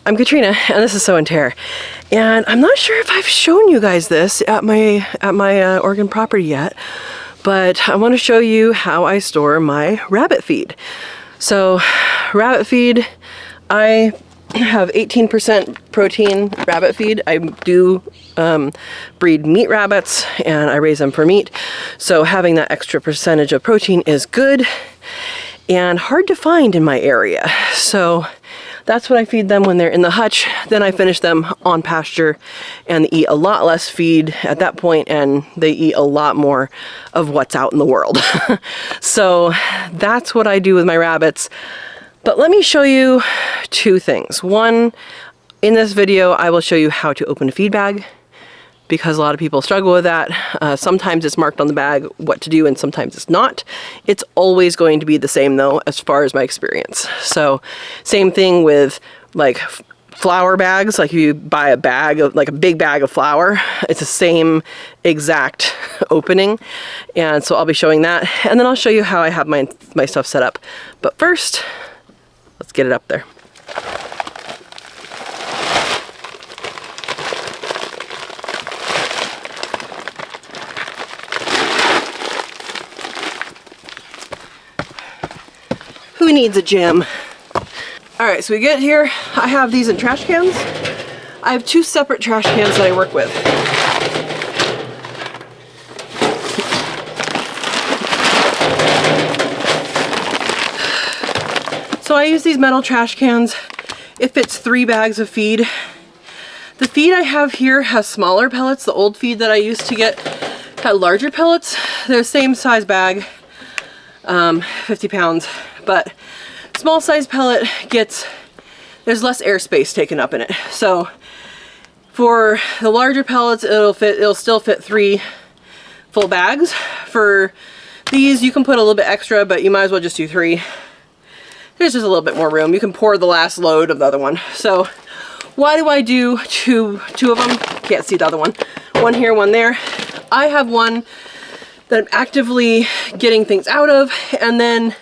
I'm Katrina, and this is Sow and Tare. And I'm not sure if I've shown you guys this at my Oregon property yet, but I want to show you how I store my rabbit feed. So, rabbit feed, I have 18% protein rabbit feed. I do breed meat rabbits, and I raise them for meat. So having that extra percentage of protein is good and hard to find in my area. So that's what I feed them when they're in the hutch. Then I finish them on pasture, and they eat a lot less feed at that point, and they eat a lot more of what's out in the world. So that's what I do with my rabbits. But let me show you two things. One, in this video, I will show you how to open a feed bag, because a lot of people struggle with that. Sometimes it's marked on the bag what to do, and sometimes it's not. It's always going to be the same though, as far as my experience. So same thing with like flour bags. Like if you buy a bag of, like a big bag of flour, it's the same exact opening. And so I'll be showing that, and then I'll show you how I have my stuff set up. But first, let's get it up there. Who needs a gym? Alright, so we get here. I have these in trash cans. I have two separate trash cans that I work with. So I use these metal trash cans. It fits 3 bags of feed. The feed I have here has smaller pellets. The old feed that I used to get had larger pellets. They're the same size bag, 50 pounds. But small size pellet there's less airspace taken up in it. So for the larger pellets, it'll still fit 3 full bags. For these, you can put a little bit extra, but you might as well just do 3. There's just a little bit more room. You can pour the last load of the other one. So why do I do two of them? Can't see the other one. One here, one there. I have one that I'm actively getting things out of, and then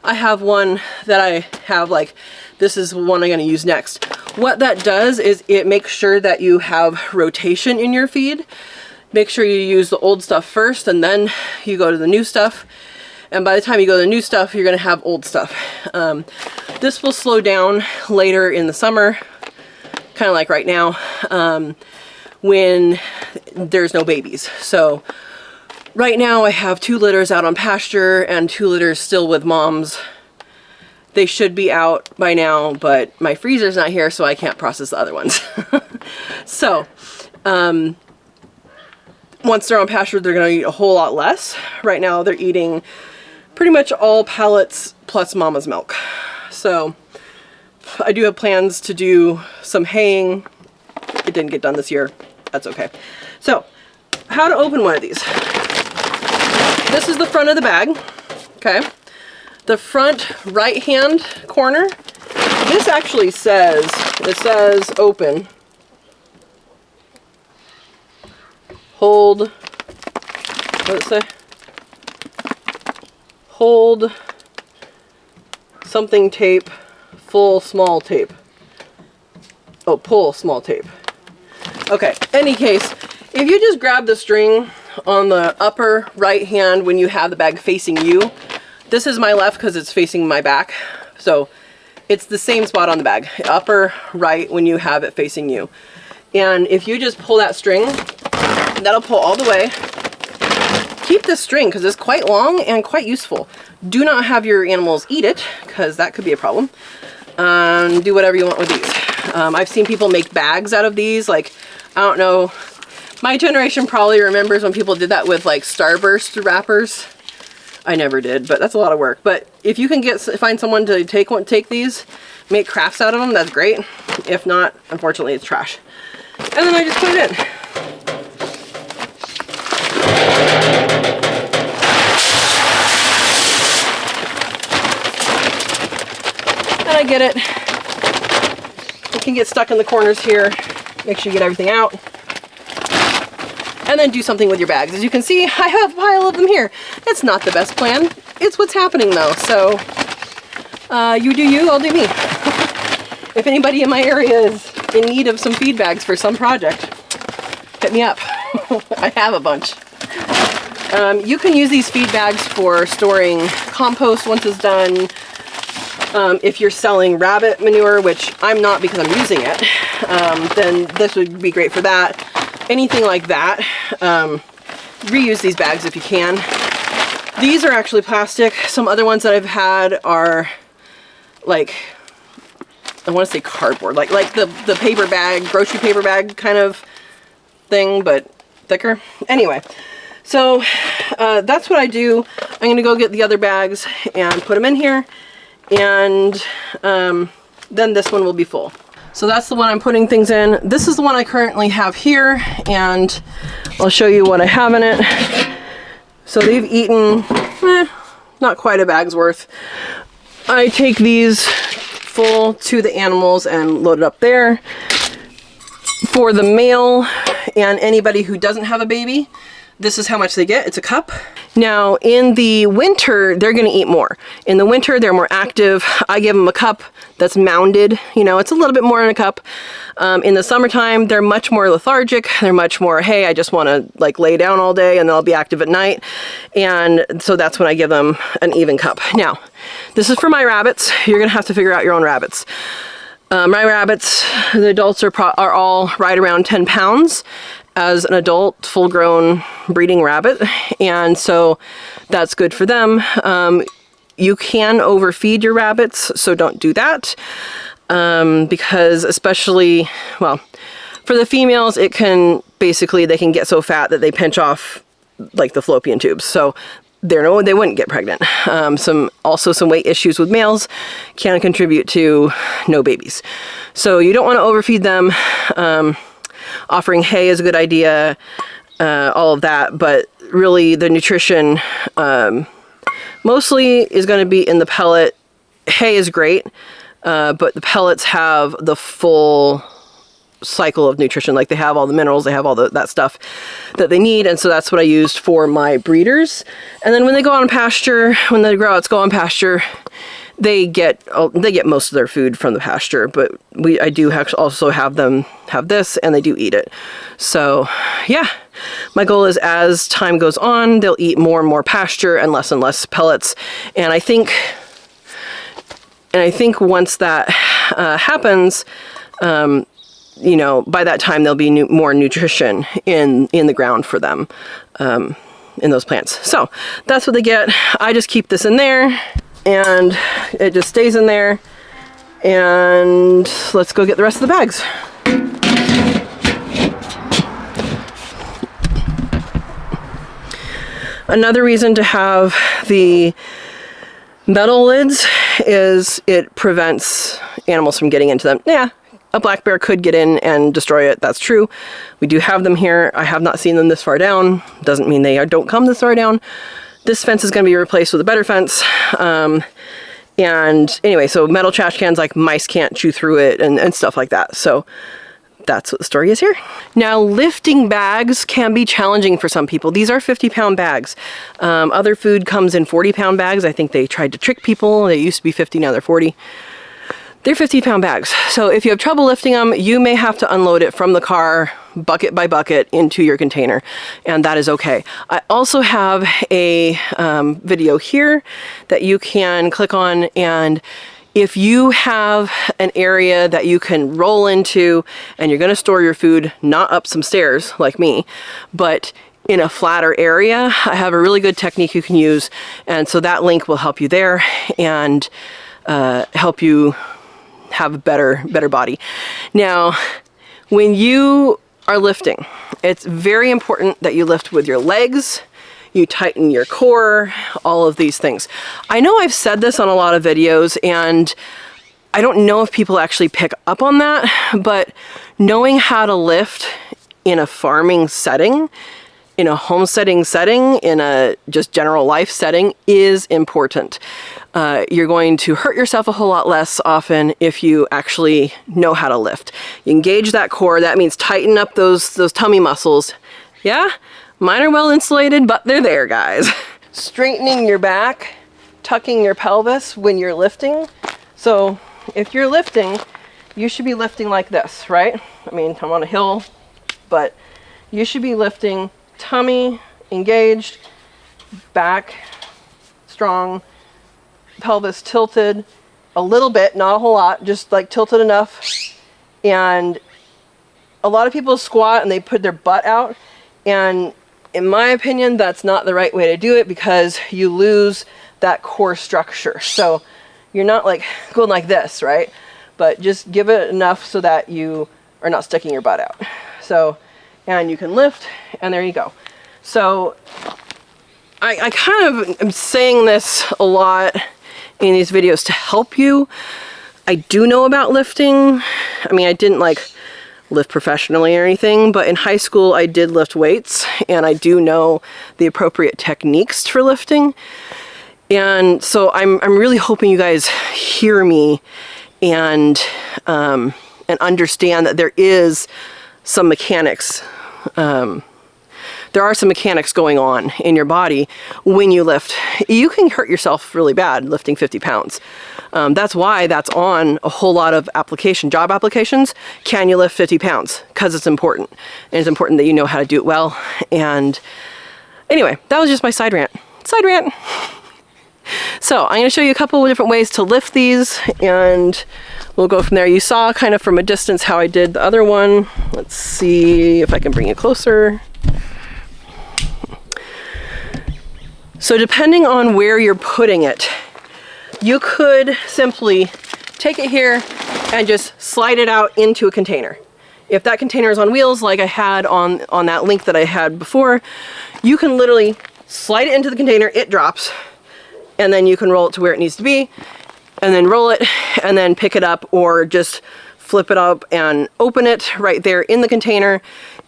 I have one that I have, like, this is one I'm going to use next. What that does is it makes sure that you have rotation in your feed. Make sure you use the old stuff first, and then you go to the new stuff. And by the time you go to the new stuff, you're going to have old stuff. This will slow down later in the summer, kind of like right now, when there's no babies. So right now I have 2 litters out on pasture and 2 litters still with moms. They should be out by now, but my freezer's not here, so I can't process the other ones. So once they're on pasture, they're going to eat a whole lot less. Right now they're eating pretty much all pellets plus mama's milk. So I do have plans to do some haying. It didn't get done this year. That's okay. So how to open one of these. This is the front of the bag, okay? The front right-hand corner, this actually says, it says open, hold, what does it say? Hold, something tape, full small tape. Oh, pull small tape. Okay, any case, if you just grab the string on the upper right hand when you have the bag facing you, this is my left because it's facing my back, so it's the same spot on the bag, upper right when you have it facing you. And if you just pull that string, that'll pull all the way. Keep this string because it's quite long and quite useful. Do not have your animals eat it, because that could be a problem. Do whatever you want with these. I've seen people make bags out of these. Like, I don't know, my generation probably remembers when people did that with like Starburst wrappers. I never did, but that's a lot of work. But if you can find someone to take these, make crafts out of them, that's great. If not, unfortunately, it's trash. And then I just put it in. And I get it. It can get stuck in the corners here. Make sure you get everything out. And then do something with your bags. As you can see, I have a pile of them here. It's not the best plan. It's what's happening though. So you do you, I'll do me. if anybody in my area is in need of some feed bags for some project, hit me up. I have a bunch. You can use these feed bags for storing compost once it's done. If you're selling rabbit manure, which I'm not because I'm using it, then this would be great for that. Anything like that, reuse these bags if you can. These are actually plastic. Some other ones that I've had are like, I want to say cardboard, like the paper bag, grocery paper bag kind of thing, but thicker. Anyway, so that's what I do. I'm going to go get the other bags and put them in here, and then this one will be full. So that's the one I'm putting things in. This is the one I currently have here, and I'll show you what I have in it. So they've eaten, not quite a bag's worth. I take these full to the animals and load it up there. For the male and anybody who doesn't have a baby, this is how much they get. It's a cup. Now in the winter, they're going to eat more. In the winter, they're more active. I give them a cup that's mounded. You know, it's a little bit more in a cup. In the summertime, they're much more lethargic. They're much more, hey, I just want to like lay down all day and then I'll be active at night. And so that's when I give them an even cup. Now, this is for my rabbits. You're going to have to figure out your own rabbits. My rabbits, the adults are all right around 10 pounds as an adult, full-grown breeding rabbit, and so that's good for them. You can overfeed your rabbits, so don't do that, because especially, well, for the females, it can basically, they can get so fat that they pinch off like the fallopian tubes, so they wouldn't get pregnant. Also some weight issues with males can contribute to no babies. So you don't want to overfeed them. Offering hay is a good idea, all of that, but really the nutrition mostly is going to be in the pellet. Hay is great, but the pellets have the full cycle of nutrition. Like they have all the minerals, they have all that stuff that they need, and so that's what I used for my breeders. And then when they go on pasture, when the grow outs go on pasture, they get most of their food from the pasture, but I do also have them have this, and they do eat it. So yeah, my goal is as time goes on, they'll eat more and more pasture and less pellets. And I think once that happens, you know, by that time there'll be more nutrition in the ground for them, in those plants. So that's what they get. I just keep this in there, and it just stays in there. And let's go get the rest of the bags. Another reason to have the metal lids is it prevents animals from getting into them. Yeah, a black bear could get in and destroy it. That's true. We do have them here. I have not seen them this far down. Doesn't mean they don't come this far down. This fence is going to be replaced with a better fence. And anyway, so metal trash cans, like mice can't chew through it and stuff like that. So that's what the story is here. Now, lifting bags can be challenging for some people. These are 50-pound bags. Other food comes in 40-pound bags. I think they tried to trick people. They used to be 50, now they're 40. They're 50-pound bags. So if you have trouble lifting them, you may have to unload it from the car, bucket by bucket, into your container, and that is okay. I also have a video here that you can click on, and if you have an area that you can roll into and you're going to store your food, not up some stairs like me, but in a flatter area, I have a really good technique you can use, and so that link will help you there and help you have a better body. Now, when you are lifting, it's very important that you lift with your legs, you tighten your core, all of these things. I know I've said this on a lot of videos, and I don't know if people actually pick up on that, but knowing how to lift in a farming setting, in a homesteading setting, in a just general life setting is important. You're going to hurt yourself a whole lot less often if you actually know how to lift. You engage that core. That means tighten up those tummy muscles. Yeah, mine are well insulated, but they're there, guys. Straightening your back, tucking your pelvis when you're lifting. So if you're lifting, you should be lifting like this, right? I mean, I'm on a hill, but you should be lifting tummy engaged, back strong, pelvis tilted a little bit, not a whole lot, just like tilted enough. And a lot of people squat and they put their butt out, and in my opinion, that's not the right way to do it because you lose that core structure. So you're not like going like this, right? But just give it enough so that you are not sticking your butt out. So, and you can lift, and there you go. So I kind of am saying this a lot in these videos to help you. I do know about lifting. I mean, I didn't like lift professionally or anything, but in high school I did lift weights, and I do know the appropriate techniques for lifting. And so I'm really hoping you guys hear me and understand that there is some mechanics. There are some mechanics going on in your body when you lift. You can hurt yourself really bad lifting 50 pounds. That's why that's on a whole lot of job applications. Can you lift 50 pounds? Because it's important. And it's important that you know how to do it well. And anyway, that was just my side rant. So I'm going to show you a couple of different ways to lift these, and we'll go from there. You saw kind of from a distance how I did the other one. Let's see if I can bring you closer. So depending on where you're putting it, you could simply take it here and just slide it out into a container. If that container is on wheels like I had on that link that I had before, you can literally slide it into the container, it drops, and then you can roll it to where it needs to be, and then roll it, and then pick it up, or just flip it up and open it right there in the container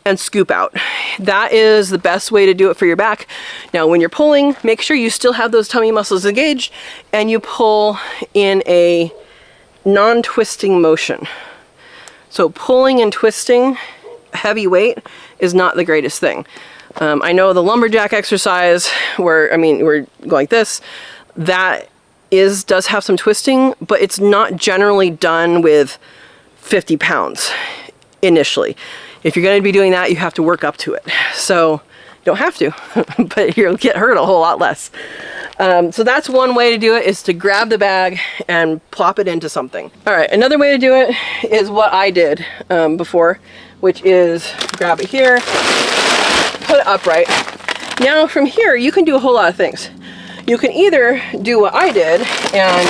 and scoop out. That is the best way to do it for your back. Now when you're pulling, make sure you still have those tummy muscles engaged and you pull in a non-twisting motion. So pulling and twisting heavy weight is not the greatest thing. I know the lumberjack exercise where, we're going like this, that does have some twisting, but it's not generally done with 50 pounds initially. If you're going to be doing that, you have to work up to it. So you don't have to, but you'll get hurt a whole lot less. So that's one way to do it, is to grab the bag and plop it into something. All right, another way to do it is what I did before, which is grab it here, put it upright. Now from here, you can do a whole lot of things. You can either do what I did and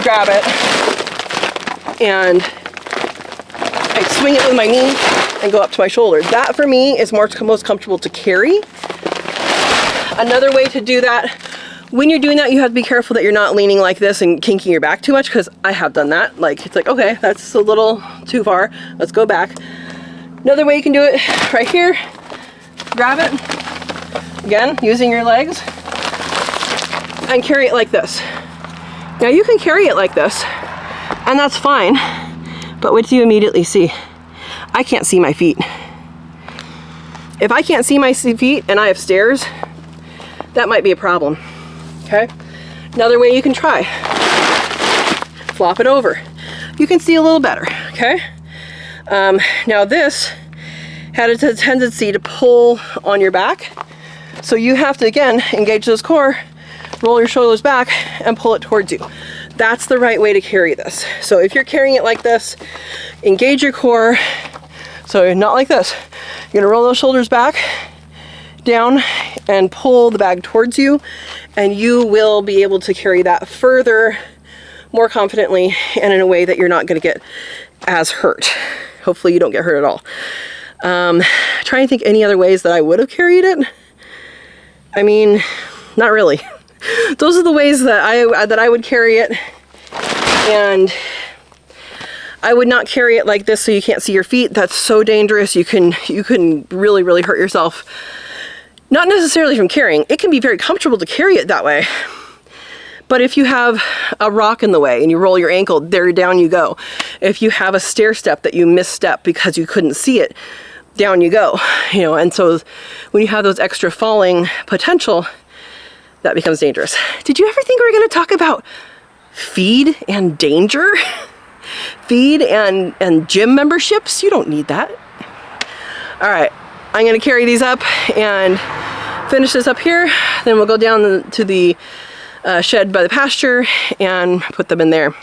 grab it and I swing it with my knee and go up to my shoulder. That for me is most comfortable to carry. Another way to do that, when you're doing that, you have to be careful that you're not leaning like this and kinking your back too much, because I have done that. Like, it's like, okay, that's a little too far. Let's go back. Another way you can do it, right here, grab it, again, using your legs, and carry it like this. Now you can carry it like this, and that's fine. But what do you immediately see? I can't see my feet. If I can't see my feet and I have stairs, that might be a problem, okay? Another way you can try, flop it over. You can see a little better, okay? Now this had a tendency to pull on your back. So you have to, again, engage those core, roll your shoulders back, and pull it towards you. That's the right way to carry this. So if you're carrying it like this, engage your core. So not like this. You're gonna roll those shoulders back, down, and pull the bag towards you, and you will be able to carry that further, more confidently, and in a way that you're not gonna get as hurt. Hopefully you don't get hurt at all. Trying to think any other ways that I would have carried it. I mean, not really. Those are the ways that I would carry it, and I would not carry it like this so you can't see your feet. That's so dangerous. You can really hurt yourself. Not necessarily from carrying. It can be very comfortable to carry it that way. But if you have a rock in the way and you roll your ankle, there down you go. If you have a stair step that you misstep because you couldn't see it, down you go. And so when you have those extra falling potential, that becomes dangerous. Did you ever think we were going to talk about feed and danger? feed and gym memberships. You don't need that. All right, I'm gonna carry these up and finish this up here. Then we'll go down to the shed by the pasture and put them in there.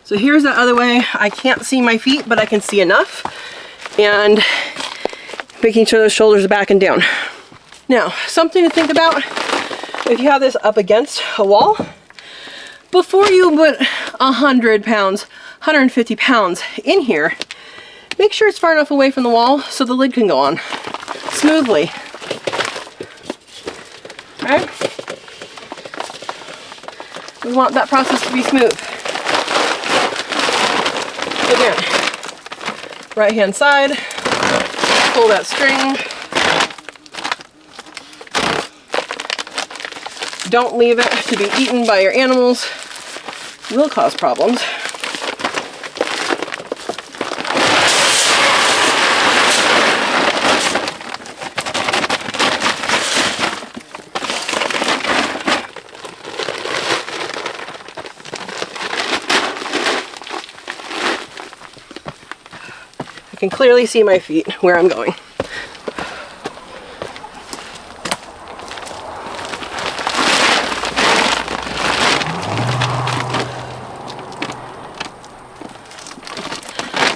So here's the other way. I can't see my feet, but I can see enough. And making sure those shoulders are back and down. Now, something to think about if you have this up against a wall, before you put 100 pounds, 150 pounds in here, make sure it's far enough away from the wall so the lid can go on smoothly. Right? We want that process to be smooth. Again, right hand side, pull that string. Don't leave it to be eaten by your animals. It will cause problems. I can clearly see my feet where I'm going.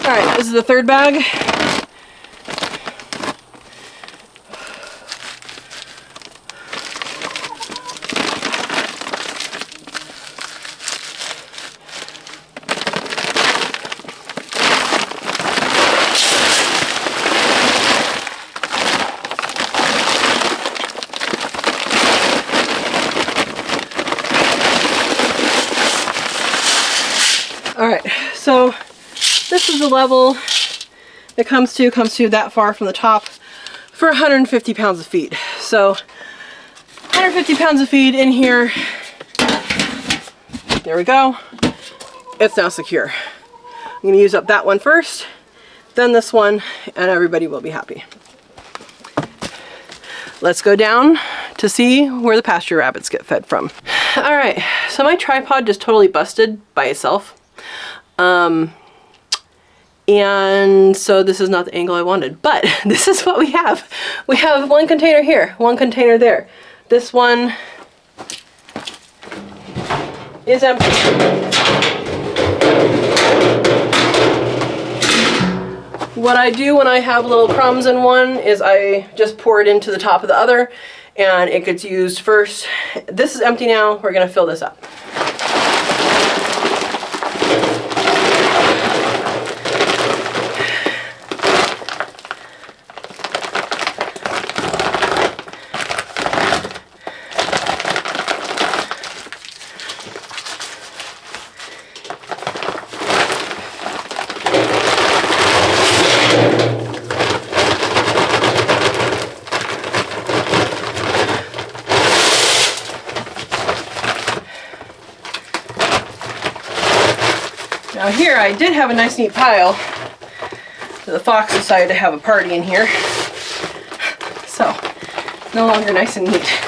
All right, this is the third bag. All right, so this is the level it comes to that far from the top for 150 pounds of feed. So 150 pounds of feed in here. There we go. It's now secure. I'm going to use up that one first, then this one, and everybody will be happy. Let's go down to see where the pasture rabbits get fed from. All right, so my tripod just totally busted by itself. And so this is not the angle I wanted, but this is what we have. We have one container here, one container there. This one is empty. What I do when I have little crumbs in one is I just pour it into the top of the other and it gets used first. This is empty now. We're going to fill this up. Now here I did have a nice neat pile. The fox decided to have a party in here. So, no longer nice and neat.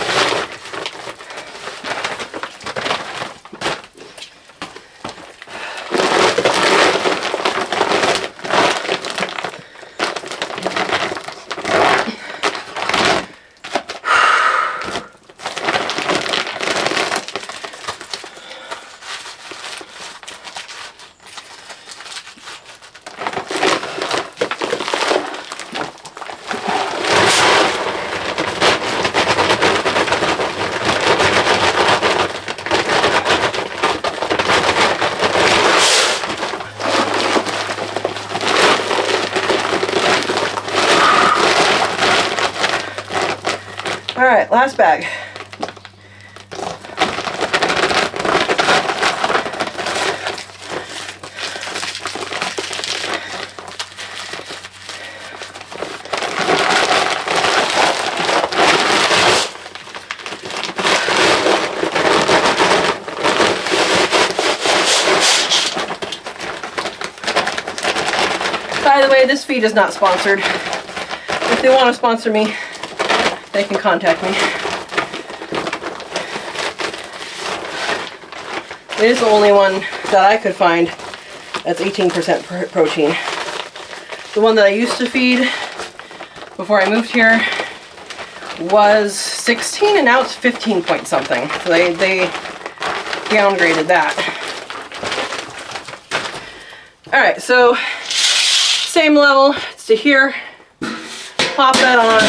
All right, last bag. By the way, this feed is not sponsored. If they want to sponsor me, they can contact me. It is the only one that I could find that's 18% protein. The one that I used to feed before I moved here was 16 and now it's 15 point something. So they downgraded that. Alright, so same level, it's to here. Pop that on.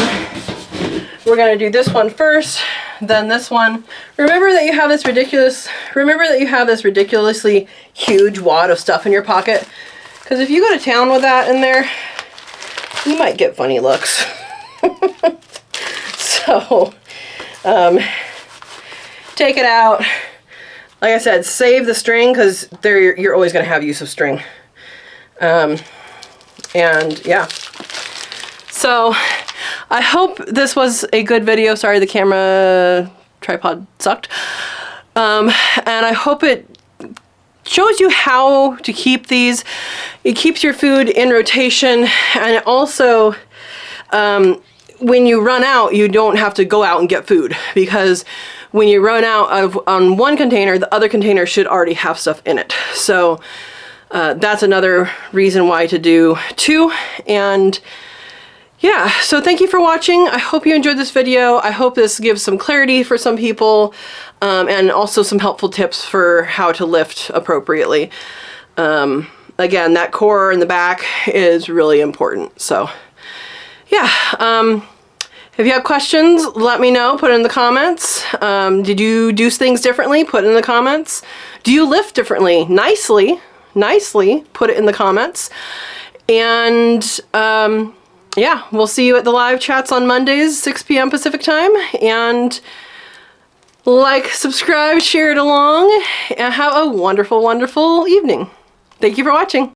We're gonna do this one first, then this one. Remember that you have this ridiculously huge wad of stuff in your pocket. Because if you go to town with that in there, you might get funny looks. So, take it out. Like I said, save the string because you're always going to have use of string. And yeah. So, I hope this was a good video. Sorry, the camera tripod sucked. And I hope it shows you how to keep these. It keeps your food in rotation, and it also, when you run out, you don't have to go out and get food, because when you run out on one container, the other container should already have stuff in it. So that's another reason why to do two. And yeah, so thank you for watching. I hope you enjoyed this video. I hope this gives some clarity for some people, and also some helpful tips for how to lift appropriately. Again, that core in the back is really important. So yeah, if you have questions, let me know, put it in the comments. Did you do things differently? Put it in the comments. Do you lift differently? Nicely, put it in the comments. And yeah, we'll see you at the live chats on Mondays, 6 p.m. Pacific time. And like, subscribe, share it along, and have a wonderful, wonderful evening. Thank you for watching.